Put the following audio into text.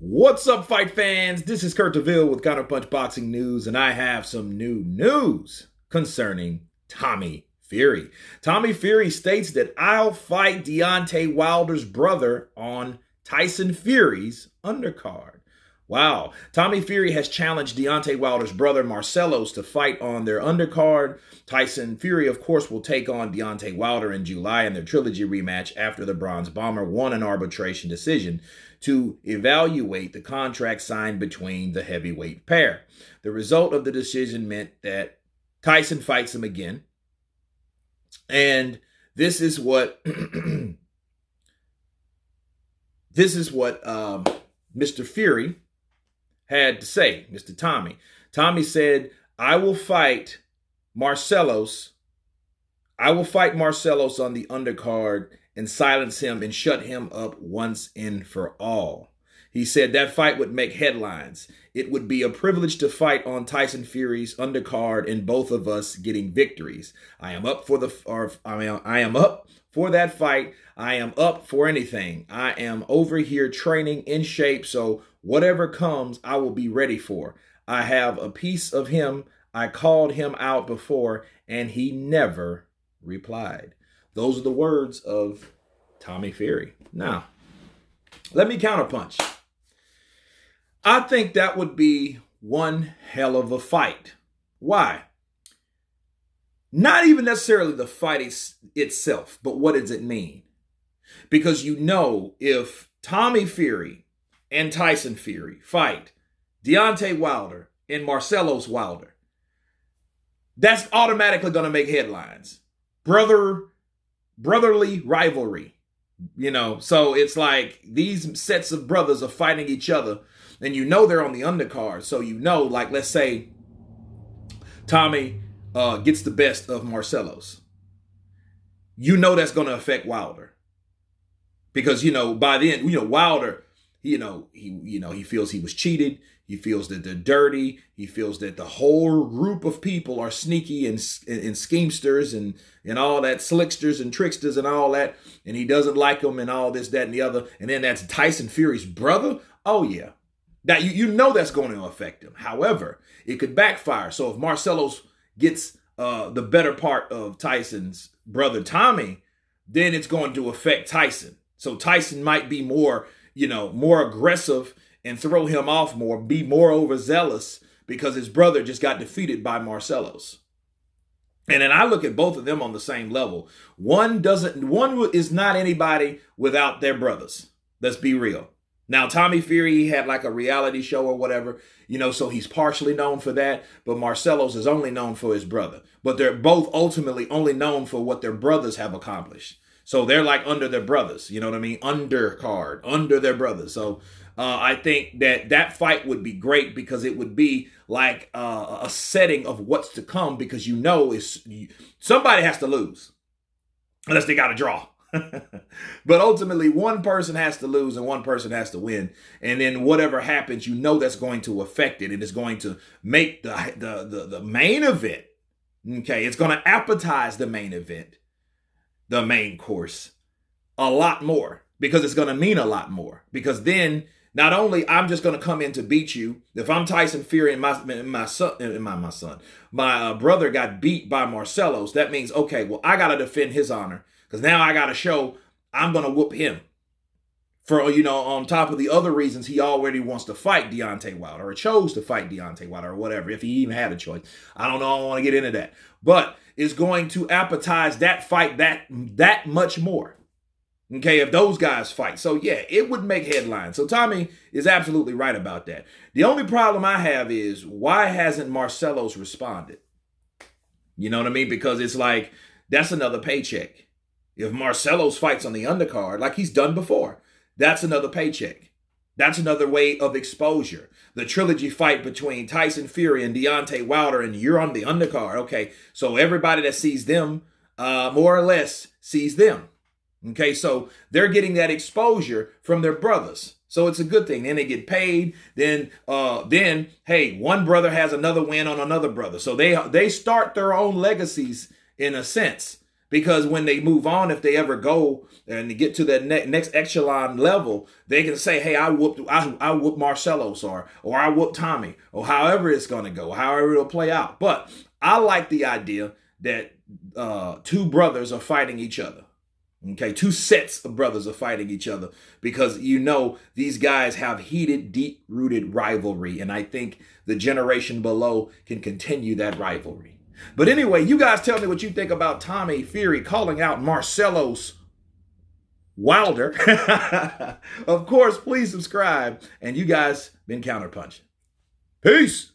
What's up, fight fans? This is Kurt DeVille with Counterpunch Boxing News, and I have some new news concerning Tommy Fury. Tommy Fury states that I'll fight Deontay Wilder's brother on Tyson Fury's undercard. Wow. Tommy Fury has challenged Deontay Wilder's brother Marsellos to fight on their undercard. Tyson Fury, of course, will take on Deontay Wilder in July in their trilogy rematch after the Bronze Bomber won an arbitration decision to evaluate the contract signed between the heavyweight pair. The result of the decision meant that Tyson fights him again. And this is what Mr. Fury had to say, Mr. Tommy. Tommy said, I will fight Marsellos on the undercard and silence him and shut him up once and for all. He said that fight would make headlines. It would be a privilege to fight on Tyson Fury's undercard and both of us getting victories. I am up for that fight. I am up for anything. I am over here training in shape, so whatever comes, I will be ready for. I have a piece of him. I called him out before, and he never replied. Those are the words of Tommy Fury. Now, let me counterpunch. I think that would be one hell of a fight. Why? Not even necessarily the fight itself, but what does it mean? Because if Tommy Fury and Tyson Fury fight Deontay Wilder and Marsellos Wilder, that's automatically going to make headlines. Brotherly rivalry, so it's like these sets of brothers are fighting each other, and they're on the undercard. So like, let's say Tommy gets the best of Marsellos. That's going to affect Wilder. Because, by then, Wilder, he feels he was cheated. He feels that they're dirty. He feels that the whole group of people are sneaky and schemesters and all that, slicksters and tricksters and all that. And he doesn't like them and all this, that, and the other. And then that's Tyson Fury's brother. Oh, yeah. That that's going to affect him. However, it could backfire. So if Marsellos gets the better part of Tyson's brother Tommy, then it's going to affect Tyson. So Tyson might be more aggressive and throw him off more, be more overzealous because his brother just got defeated by Marsellos. And then I look at both of them on the same level. One is not anybody without their brothers. Let's be real. Now, Tommy Fury had like a reality show or whatever, so he's partially known for that. But Marsellos is only known for his brother. But they're both ultimately only known for what their brothers have accomplished. So they're like under their brothers, you know what I mean? Undercard, under their brothers. So I think that fight would be great because it would be like a setting of what's to come because somebody has to lose unless they got to draw. But ultimately, one person has to lose and one person has to win. And then whatever happens, that's going to affect it. And it's going to make the main event. Okay, it's going to appetize the main event, the main course, a lot more because it's going to mean a lot more. Because then not only I'm just going to come in to beat you. If I'm Tyson Fury and my brother got beat by Marsellos, that means, okay, well, I got to defend his honor because now I got to show I'm going to whoop him for, on top of the other reasons he already wants to fight Deontay Wilder or chose to fight Deontay Wilder or whatever, if he even had a choice. I don't know. I don't want to get into that. But it's going to appetize that fight that much more. Okay, if those guys fight. So, yeah, it would make headlines. So, Tommy is absolutely right about that. The only problem I have is why hasn't Marsellos responded? You know what I mean? Because it's like, that's another paycheck. If Marsellos fights on the undercard, like he's done before, that's another paycheck. That's another way of exposure. The trilogy fight between Tyson Fury and Deontay Wilder, and you're on the undercard. Okay, so everybody that sees them, more or less, sees them. Okay, so they're getting that exposure from their brothers. So it's a good thing. Then they get paid. Then, hey, one brother has another win on another brother. So they start their own legacies in a sense. Because when they move on, if they ever go and get to that next echelon level, they can say, "Hey, I whooped Marsellos, or I whooped Tommy," or however it's going to go, however it'll play out. But I like the idea that two brothers are fighting each other. Okay, two sets of brothers are fighting each other because these guys have heated, deep-rooted rivalry, and I think the generation below can continue that rivalry. But anyway, you guys tell me what you think about Tommy Fury calling out Marsellos Wilder. Of course, please subscribe. And you guys been counterpunching. Peace.